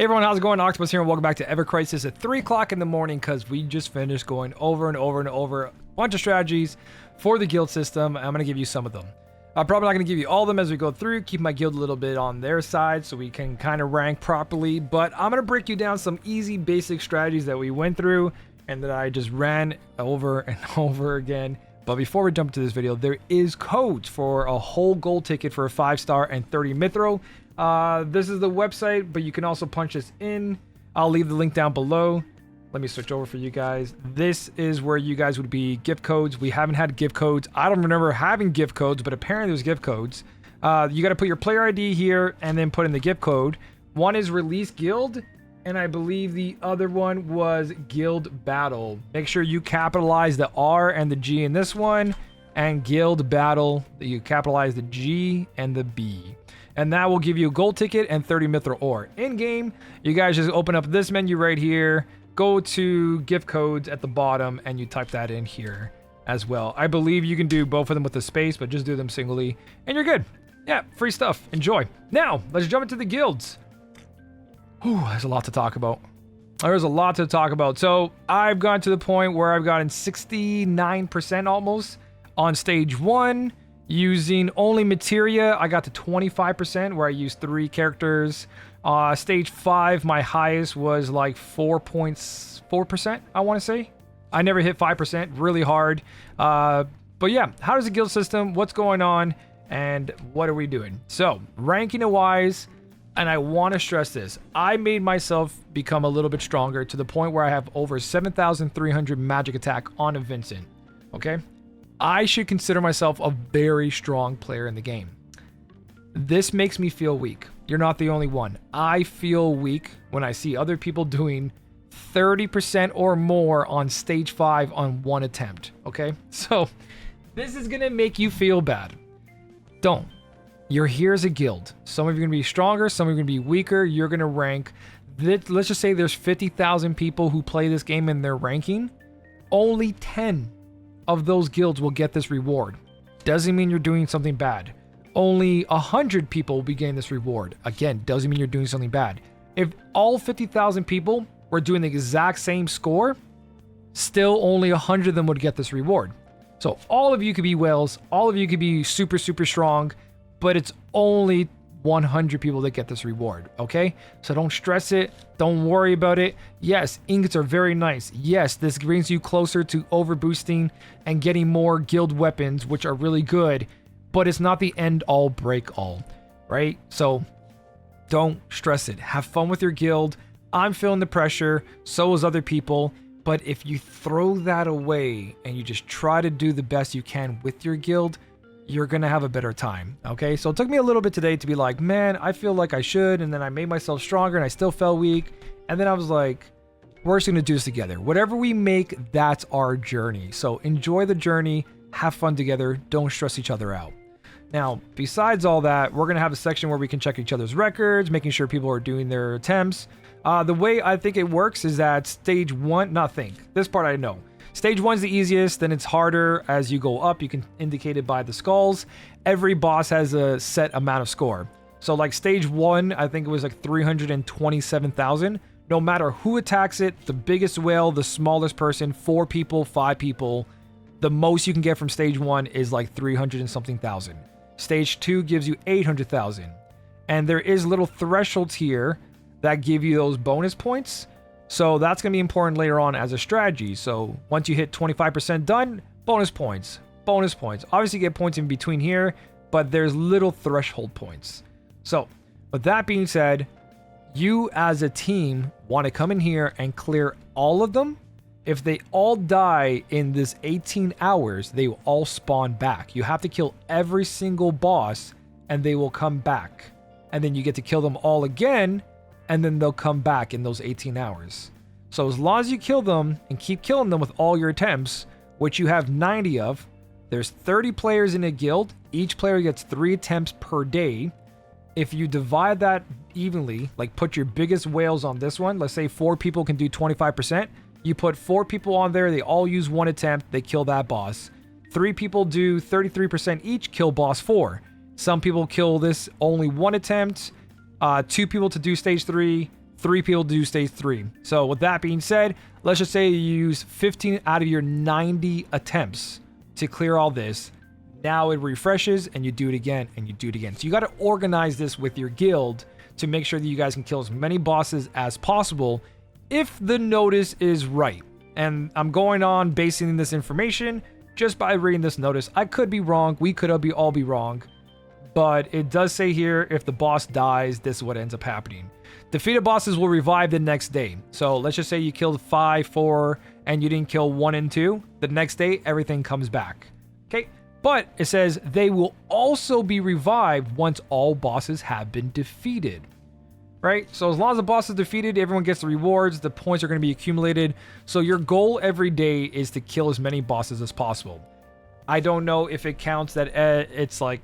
Hey everyone, how's it going? Octopus here and welcome back to evercrisis at 3 o'clock in the morning because we just finished going over and over and over a bunch of strategies for the guild system. I'm going to give you some of them. I'm probably not going to give you all of them as we go through, keep my guild a little bit on their side so we can kind of rank properly, but I'm going to break you down some easy basic strategies that we went through and that I just ran over and over again. But before we jump to this video, there is codes for a whole gold ticket for a 5-star and 30 Mithro. This is the website, but you can also punch this in. I'll leave the link down below. Let me switch over for you guys. This is where you guys would be gift codes. We haven't had gift codes. I don't remember having gift codes, but apparently there's gift codes. You got to put your player ID here and then put in the gift code. One is release guild, and I believe the other one was guild battle. Make sure you capitalize the R and the G in this one, and guild battle, you capitalize the G and the B. And that will give you a gold ticket and 30 Mithra ore. In game, you guys just open up this menu right here, go to gift codes at the bottom, and you type that in here as well. I believe you can do both of them with a space, but just do them singly, and you're good. Yeah, free stuff. Enjoy. Now, let's jump into the guilds. Whew, there's a lot to talk about. There's a lot to talk about. So I've gotten to the point where I've gotten 69% almost on stage 1. Using only materia, I got to 25% where I used 3 characters. Stage 5, my highest was like 4.4%, I want to say. I never hit 5%, really hard. But yeah, how does the guild system, what's going on, and what are we doing? So, ranking wise, and I want to stress this, I made myself become a little bit stronger to the point where I have over 7,300 magic attack on a Vincent, okay? I should consider myself a very strong player in the game. This makes me feel weak. You're not the only one. I feel weak when I see other people doing 30% or more on stage 5 on one attempt, okay? So, this is gonna make you feel bad. Don't. You're here as a guild. Some of you are gonna be stronger, some of you are gonna be weaker. You're gonna rank. Let's just say there's 50,000 people who play this game and they're ranking. Only 10 of those guilds will get this reward. Doesn't mean you're doing something bad. Only 100 people will be getting this reward. Again, doesn't mean you're doing something bad. If all 50,000 people were doing the exact same score, still only 100 of them would get this reward. So all of you could be whales, all of you could be super, super strong, but it's only 100 people that get this reward, okay? So don't stress it. Don't worry about it. Yes, ingots are very nice. Yes, this brings you closer to overboosting and getting more guild weapons, which are really good, but it's not the end all break all, right? So don't stress it. Have fun with your guild. I'm feeling the pressure. So is other people. But if you throw that away and you just try to do the best you can with your guild, you're gonna have a better time, okay? So it took me a little bit today to be like, man, I feel like I should, and then I made myself stronger and I still felt weak, and then I was like, we're just gonna do this together. Whatever we make, that's our journey. So enjoy the journey, have fun together, don't stress each other out. Now, besides all that, we're gonna have a section where we can check each other's records, making sure people are doing their attempts. The way I think it works is that stage 1, this part I know. Stage 1 is the easiest, then it's harder as you go up. You can indicate it by the skulls. Every boss has a set amount of score. So like stage 1, I think it was like 327,000. No matter who attacks it, the biggest whale, the smallest person, 4 people, 5 people, the most you can get from stage 1 is like 300 and something thousand. Stage 2 gives you 800,000. And there is little thresholds here that give you those bonus points. So that's going to be important later on as a strategy. So once you hit 25% done, bonus points, bonus points. Obviously you get points in between here, but there's little threshold points. So with that being said, you as a team want to come in here and clear all of them. If they all die in this 18 hours, they will all spawn back. You have to kill every single boss and they will come back. And then you get to kill them all again, and then they'll come back in those 18 hours. So as long as you kill them and keep killing them with all your attempts, which you have 90 of, there's 30 players in a guild. Each player gets 3 attempts per day. If you divide that evenly, like put your biggest whales on this one, let's say 4 people can do 25%. You put 4 people on there, they all use 1 attempt, they kill that boss. 3 people do 33% each, kill boss 4. Some people kill this only 1 attempt. 2 people to do stage 3, 3 people to do stage 3. So with that being said, let's just say you use 15 out of your 90 attempts to clear all this. Now it refreshes and you do it again and you do it again. So you got to organize this with your guild to make sure that you guys can kill as many bosses as possible if the notice is right. And I'm going on basing this information just by reading this notice. I could be wrong. We could all be wrong. But it does say here, if the boss dies, this is what ends up happening. Defeated bosses will revive the next day. So let's just say you killed 5, 4, and you didn't kill 1 and 2. The next day, everything comes back. Okay? But it says they will also be revived once all bosses have been defeated. Right? So as long as the boss is defeated, everyone gets the rewards. The points are going to be accumulated. So your goal every day is to kill as many bosses as possible. I don't know if it counts that it's like,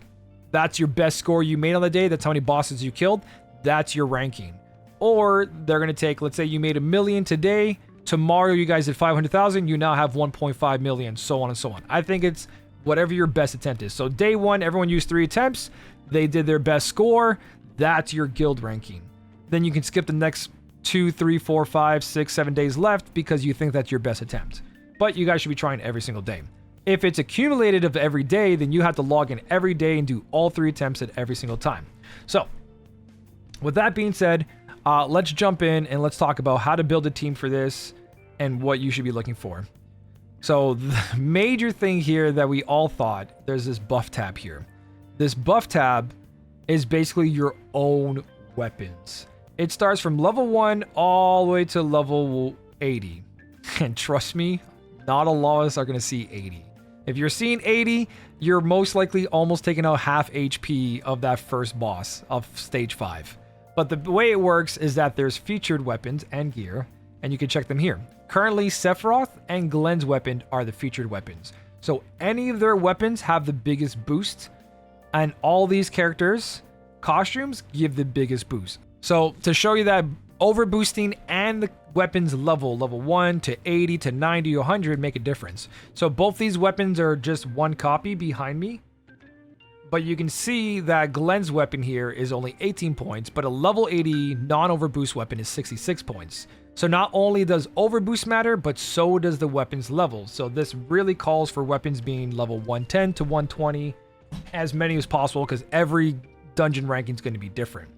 that's your best score you made on the day. That's how many bosses you killed. That's your ranking. Or they're going to take, let's say you made 1 million today. Tomorrow you guys did 500,000. You now have 1.5 million, so on and so on. I think it's whatever your best attempt is. So day 1, everyone used 3 attempts. They did their best score. That's your guild ranking. Then you can skip the next 2, 3, 4, 5, 6, 7 days left because you think that's your best attempt. But you guys should be trying every single day. If it's accumulated of every day, then you have to log in every day and do all 3 attempts at every single time. So with that being said, let's jump in and let's talk about how to build a team for this and what you should be looking for. So the major thing here that we all thought, there's this buff tab here. This buff tab is basically your own weapons. It starts from level 1 all the way to level 80. And trust me, not a lot of us are going to see 80. If you're seeing 80, you're most likely almost taking out half HP of that first boss of stage 5. But the way it works is that there's featured weapons and gear, and you can check them here. Currently, Sephiroth and Glenn's weapon are the featured weapons. So any of their weapons have the biggest boost, and all these characters' costumes give the biggest boost. So to show you that overboosting and the weapons level 1 to 80 to 90 to 100 make a difference. So both these weapons are just one copy behind me. But you can see that Glenn's weapon here is only 18 points, but a level 80 non-overboost weapon is 66 points. So not only does overboost matter, but so does the weapons level. So this really calls for weapons being level 110 to 120, as many as possible, because every dungeon ranking is going to be different.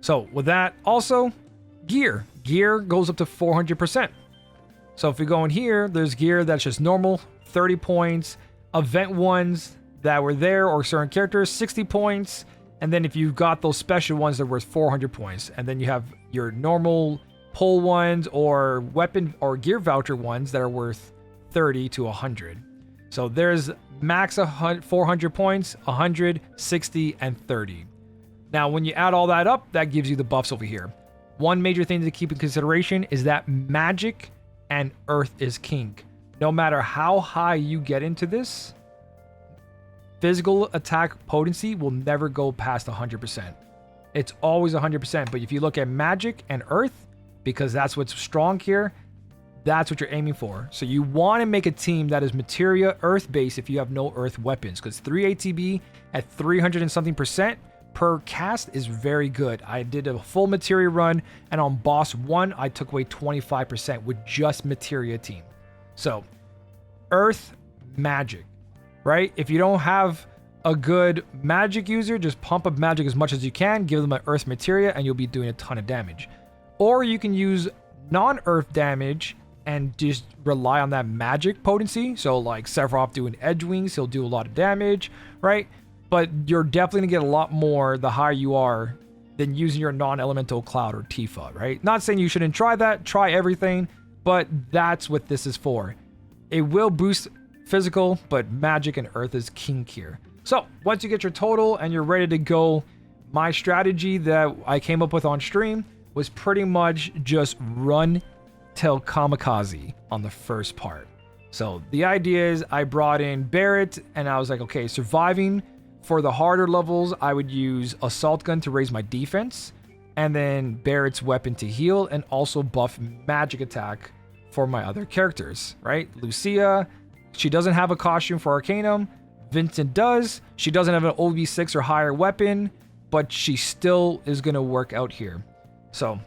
So with that, also gear. Gear goes up to 400%. So if we go in here, there's gear that's just normal, 30 points. Event ones that were there or certain characters, 60 points. And then if you've got those special ones, they're worth 400 points. And then you have your normal pull ones or weapon or gear voucher ones that are worth 30 to 100. So there's max 400 points, 100, 60, and 30. Now, when you add all that up, that gives you the buffs over here. One major thing to keep in consideration is that magic and earth is king. No matter how high you get into this, physical attack potency will never go past 100%. It's always 100%. But if you look at magic and earth, because that's what's strong here, that's what you're aiming for. So you want to make a team that is materia earth based if you have no earth weapons, because 3 ATB at 300 and something percent per cast is very good. I did a full materia run, and on boss 1, I took away 25% with just materia team. So earth magic, right? If you don't have a good magic user, just pump up magic as much as you can, give them an earth materia, and you'll be doing a ton of damage. Or you can use non-earth damage and just rely on that magic potency. So like Sephiroth doing edge wings, he'll do a lot of damage, right? But you're definitely gonna get a lot more the higher you are than using your non-elemental cloud or Tifa, right? Not saying you shouldn't try that, try everything, but that's what this is for. It will boost physical, but magic and earth is king here. So once you get your total and you're ready to go, my strategy that I came up with on stream was pretty much just run till kamikaze on the first part. So the idea is I brought in Barrett and I was like, okay, surviving for the harder levels, I would use assault gun to raise my defense, and then Barrett's weapon to heal, and also buff magic attack for my other characters, right? Lucia, she doesn't have a costume for Arcanum. Vincent does. She doesn't have an OB6 or higher weapon, but she still is going to work out here. So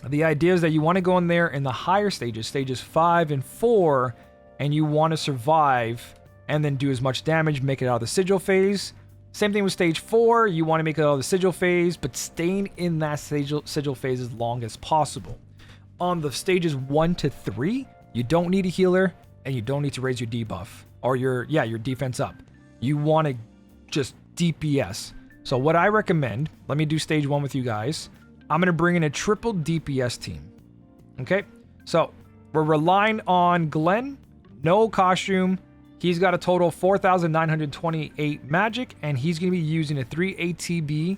The idea is that you want to go in there in the higher stages, stages 5 and 4, and you want to survive and then do as much damage, make it out of the sigil phase. Same thing with stage 4, you want to make it out of the sigil phase, but staying in that sigil phase as long as possible. On the stages 1 to 3, you don't need a healer, and you don't need to raise your debuff, or your defense up. You want to just DPS. So what I recommend, let me do stage 1 with you guys. I'm going to bring in a triple DPS team. Okay, so we're relying on Glenn, no costume. He's got a total of 4,928 magic, and he's going to be using a 3 ATB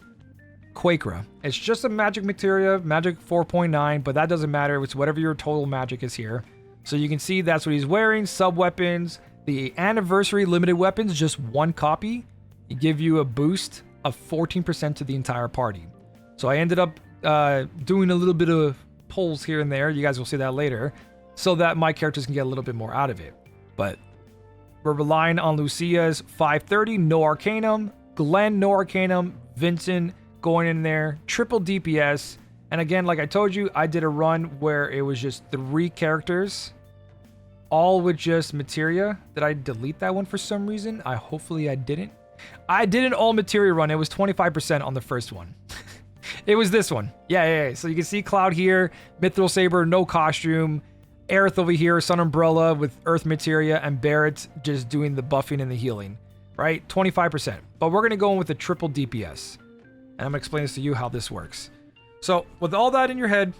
Quakera. It's just a magic materia, magic 4.9, but that doesn't matter. It's whatever your total magic is here. So you can see that's what he's wearing. Sub weapons, the anniversary limited weapons, just 1 copy. You give you a boost of 14% to the entire party. So I ended up doing a little bit of pulls here and there. You guys will see that later, so that my characters can get a little bit more out of it. But we're relying on Lucia's 530, no Arcanum, Glenn, no Arcanum, Vincent going in there, triple DPS. And again, like I told you, I did a run where it was just 3 characters, all with just materia. Did I delete that one for some reason? Hopefully I didn't. I did an all materia run. It was 25% on the first one. It was this one. Yeah. So you can see Cloud here, Mithril Saber, no costume. Aerith over here, Sun Umbrella with Earth Materia, and Barrett just doing the buffing and the healing, right? 25%. But we're going to go in with a triple DPS. And I'm going to explain this to you how this works. So with all that in your head,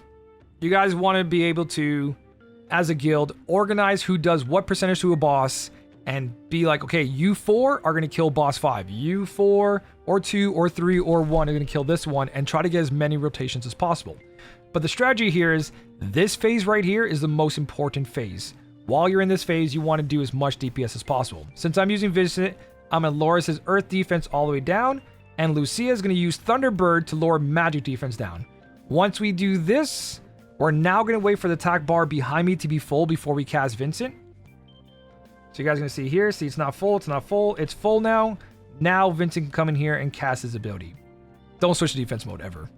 you guys want to be able to, as a guild, organize who does what percentage to a boss and be like, okay, you 4 are going to kill boss 5. You 4 or 2 or 3 or 1 are going to kill this one, and try to get as many rotations as possible. But the strategy here is this phase right here is the most important phase. While you're in this phase, you want to do as much DPS as possible. Since I'm using Vincent, I'm going to lower his Earth defense all the way down, and Lucia is going to use Thunderbird to lower magic defense down. Once we do this, we're now going to wait for the attack bar behind me to be full before we cast Vincent. So you guys are going to see here, see it's not full, it's full now. Now Vincent can come in here and cast his ability. Don't switch to defense mode ever.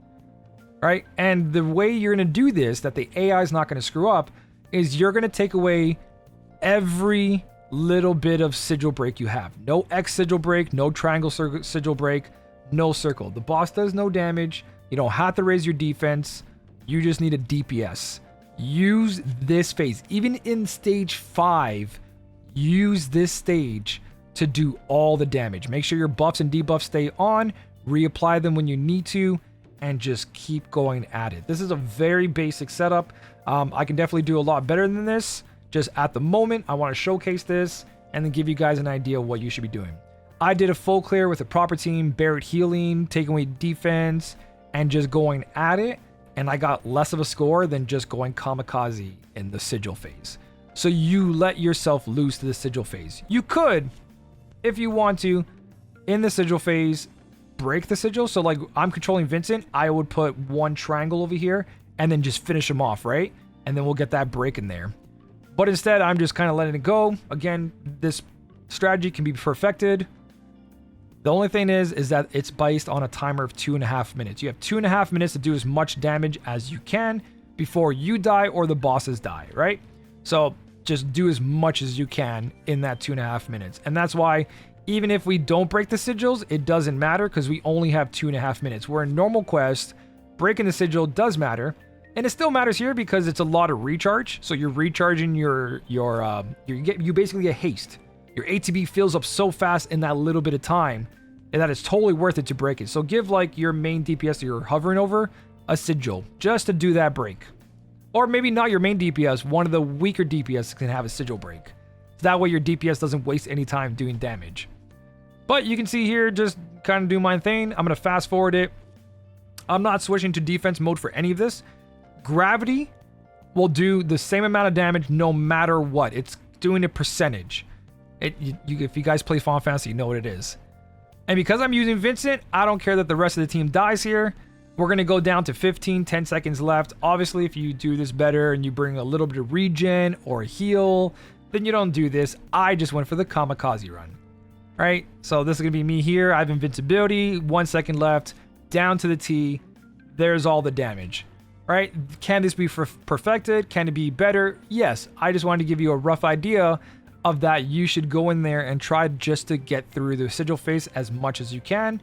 Right? And the way you're going to do this, that the AI is not going to screw up, is you're going to take away every little bit of sigil break you have. No X sigil break, no triangle sigil break, no circle. The boss does no damage. You don't have to raise your defense. You just need a DPS. Use this phase. Even in stage 5, use this stage to do all the damage. Make sure your buffs and debuffs stay on. Reapply them when you need to, and just keep going at it. This is a very basic setup. I can definitely do a lot better than this. Just at the moment, I want to showcase this and then give you guys an idea of what you should be doing. I did a full clear with a proper team, Barrett healing, taking away defense, and just going at it. And I got less of a score than just going kamikaze in the sigil phase. So you let yourself loose to the sigil phase. You could, if you want to, in the sigil phase, break the sigil. So like I'm controlling Vincent, I would put 1 triangle over here and then just finish him off, right? And then we'll get that break in there. But instead, I'm just kind of letting it go. Again, this strategy can be perfected. The only thing is that it's based on a timer of 2.5 minutes. You have 2.5 minutes to do as much damage as you can before you die or the bosses die, right? So just do as much as you can in that 2.5 minutes. And that's why even if we don't break the sigils, it doesn't matter because we only have 2.5 minutes. Where in normal quest, breaking the sigil does matter. And it still matters here because it's a lot of recharge. So you're recharging you basically get haste. Your ATB fills up so fast in that little bit of time that it's totally worth it to break it. So give like your main DPS that you're hovering over a sigil just to do that break. Or maybe not your main DPS, one of the weaker DPS can have a sigil break. So that way your DPS doesn't waste any time doing damage. But you can see here, just kind of do my thing. I'm going to fast forward it. I'm not switching to defense mode for any of this. Gravity will do the same amount of damage no matter what. It's doing a percentage. If you guys play Final Fantasy, you know what it is. And because I'm using Vincent, I don't care that the rest of the team dies here. We're going to go down to 10 seconds left. Obviously, if you do this better and you bring a little bit of regen or heal, then you don't do this. I just went for the kamikaze run. Right? So this is going to be me here. I have invincibility. 1 second left. Down to the T. There's all the damage. right? Can this be perfected? Can it be better? Yes. I just wanted to give you a rough idea of that. You should go in there and try just to get through the sigil phase as much as you can,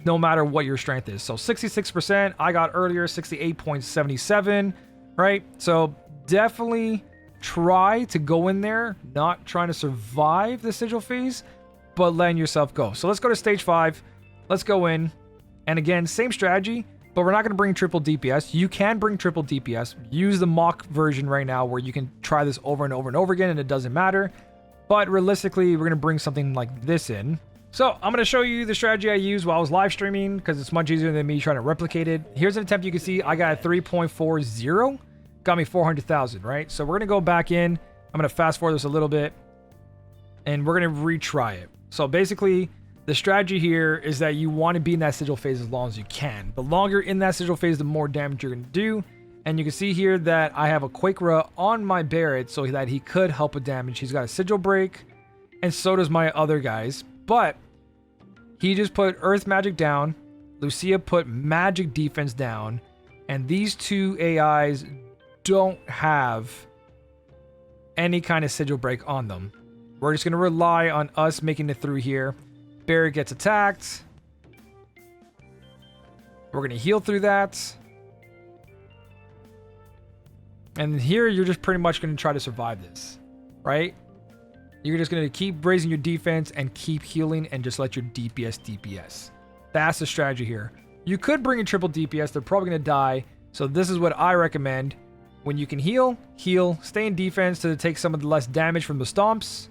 no matter what your strength is. So 66%, I got earlier 68.77, right? So definitely try to go in there, not trying to survive the sigil phase, but letting yourself go. So let's go to stage 5. Let's go in. And again, same strategy, but we're not going to bring triple DPS. You can bring triple DPS. Use the mock version right now where you can try this over and over and over again and it doesn't matter. But realistically, we're going to bring something like this in. So I'm going to show you the strategy I used while I was live streaming because it's much easier than me trying to replicate it. Here's an attempt. You can see I got a 3.40. Got me 400,000, right? So we're going to go back in. I'm going to fast forward this a little bit and we're going to retry it. So basically, the strategy here is that you want to be in that sigil phase as long as you can. The longer in that sigil phase, the more damage you're going to do. And you can see here that I have a Quakera on my Barret so that he could help with damage. He's got a sigil break, and so does my other guys. But he just put Earth Magic down. Lucia put Magic Defense down. And these two AIs don't have any kind of sigil break on them. We're just going to rely on us making it through here. Barret gets attacked. We're going to heal through that. And here you're just pretty much going to try to survive this, right? You're just going to keep raising your defense and keep healing and just let your DPS. That's the strategy here. You could bring in triple DPS. They're probably going to die. So this is what I recommend. When you can heal, stay in defense to take some of the less damage from the stomps.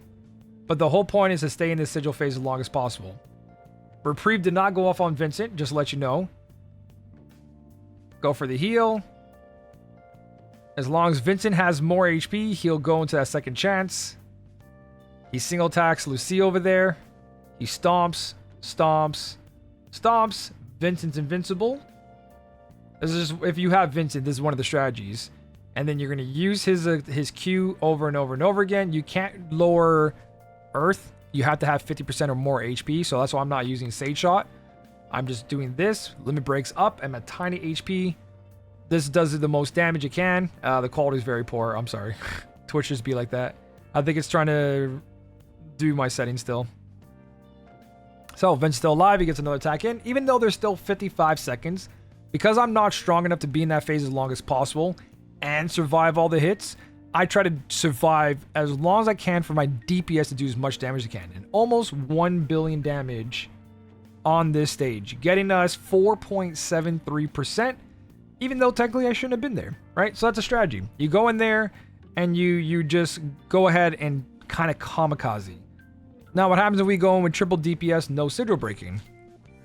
But the whole point is to stay in this sigil phase as long as possible. Reprieve did not go off on Vincent, just to let you know. Go for the heal. As long as Vincent has more HP, he'll go into that second chance. He single attacks Lucy over there. He stomps. Vincent's invincible. This is just, if you have Vincent, this is one of the strategies. And then you're going to use his Q over and over and over again. You can't lower Earth. You have to have 50% or more HP. So that's why I'm not using Sage Shot. I'm just doing this. Limit breaks up. I'm at tiny HP. This does the most damage it can. The quality is very poor. I'm sorry. Twitch just be like that. I think it's trying to do my settings still. So Vince's still alive. He gets another attack in. Even though there's still 55 seconds. Because I'm not strong enough to be in that phase as long as possible and survive all the hits, I try to survive as long as I can for my DPS to do as much damage as I can. And almost 1 billion damage on this stage. Getting us 4.73%. Even though technically I shouldn't have been there, right? So that's a strategy. You go in there and you just go ahead and kind of kamikaze. Now what happens if we go in with triple DPS, no sigil breaking,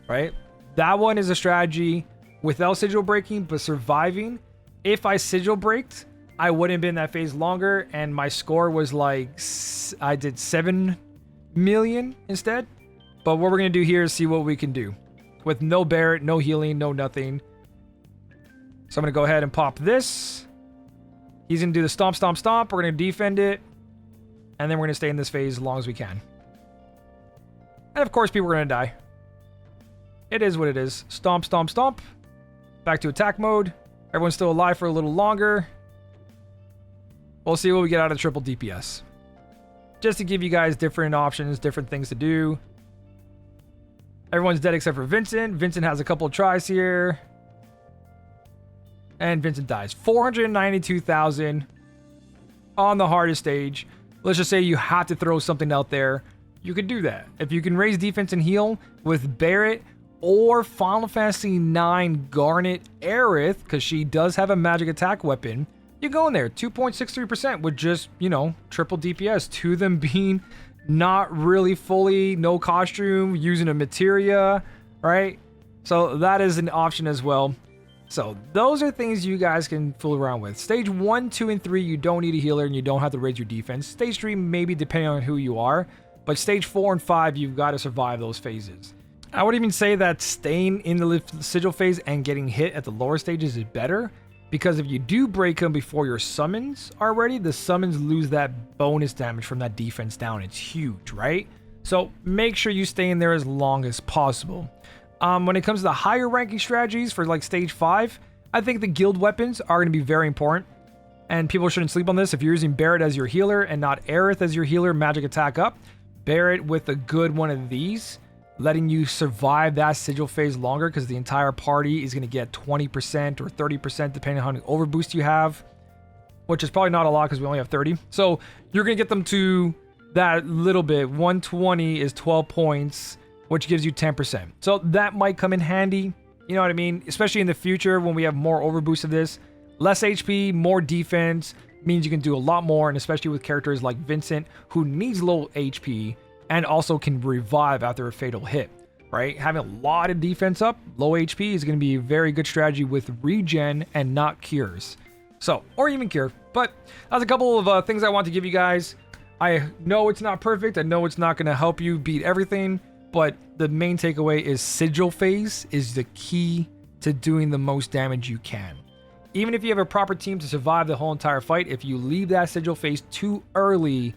right? That one is a strategy without sigil breaking, but surviving. If I sigil breaked, I wouldn't have been in that phase longer, and my score was like, I did 7 million instead. But what we're going to do here is see what we can do. With no Barret, no healing, no nothing. So I'm going to go ahead and pop this. He's going to do the stomp. We're going to defend it. And then we're going to stay in this phase as long as we can. And of course, people are going to die. It is what it is. Stomp. Back to attack mode. Everyone's still alive for a little longer. We'll see what we get out of triple DPS. Just to give you guys different options, different things to do. Everyone's dead except for Vincent. Vincent has a couple of tries here. And Vincent dies. 492,000 on the hardest stage. Let's just say you have to throw something out there. You could do that. If you can raise defense and heal with Barret or Final Fantasy IX Garnet Aerith, because she does have a magic attack weapon, you go in there. 2.63% with just, triple DPS. Two of them being not really fully, no costume, using a materia, right? So that is an option as well. So those are things you guys can fool around with. Stage 1, 2, and 3, you don't need a healer and you don't have to raise your defense. Stage 3, maybe depending on who you are. But stage 4 and 5, you've got to survive those phases. I would even say that staying in the sigil phase and getting hit at the lower stages is better. Because if you do break them before your summons are ready, the summons lose that bonus damage from that defense down. It's huge, right? So make sure you stay in there as long as possible. When it comes to the higher ranking strategies for like stage 5, I think the guild weapons are going to be very important, and people shouldn't sleep on this. If you're using Barret as your healer and not Aerith as your healer, magic attack up, Barret with a good one of these, letting you survive that sigil phase longer, because the entire party is going to get 20% or 30% depending on how many overboost you have, which is probably not a lot because we only have 30. So you're going to get them to that little bit. 120 is 12 points, which gives you 10%. So that might come in handy. You know what I mean? Especially in the future when we have more overboost of this. Less HP, more defense means you can do a lot more, and especially with characters like Vincent, who needs low HP and also can revive after a fatal hit, right? Having a lot of defense up, low HP is going to be a very good strategy with regen and not cures. So, or even cure. But that's a couple of things I want to give you guys. I know it's not perfect. I know it's not going to help you beat everything, but the main takeaway is sigil phase is the key to doing the most damage you can. Even if you have a proper team to survive the whole entire fight, if you leave that sigil phase too early,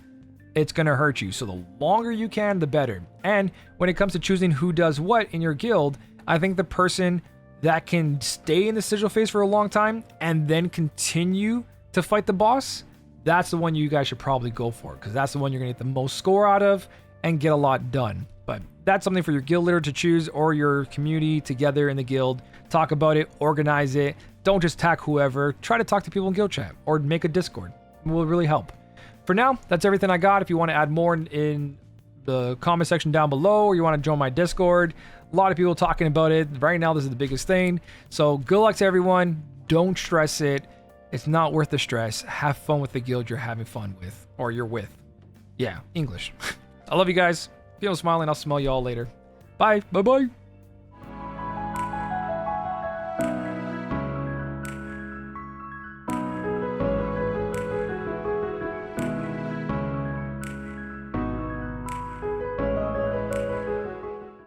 it's going to hurt you. So the longer you can, the better. And when it comes to choosing who does what in your guild, I think the person that can stay in the sigil phase for a long time and then continue to fight the boss, that's the one you guys should probably go for, because that's the one you're going to get the most score out of and get a lot done. But that's something for your guild leader to choose, or your community together in the guild. Talk about it, organize it. Don't just attack whoever. Try to talk to people in guild chat or make a Discord. It will really help. For now, that's everything I got. If you want to add more in the comment section down below, or you want to join my Discord, a lot of people talking about it. Right now, this is the biggest thing. So good luck to everyone. Don't stress it. It's not worth the stress. Have fun with the guild you're having fun with, or you're with. Yeah, English. I love you guys. If you don't smiling, I'll smell you all later. Bye. Bye-bye.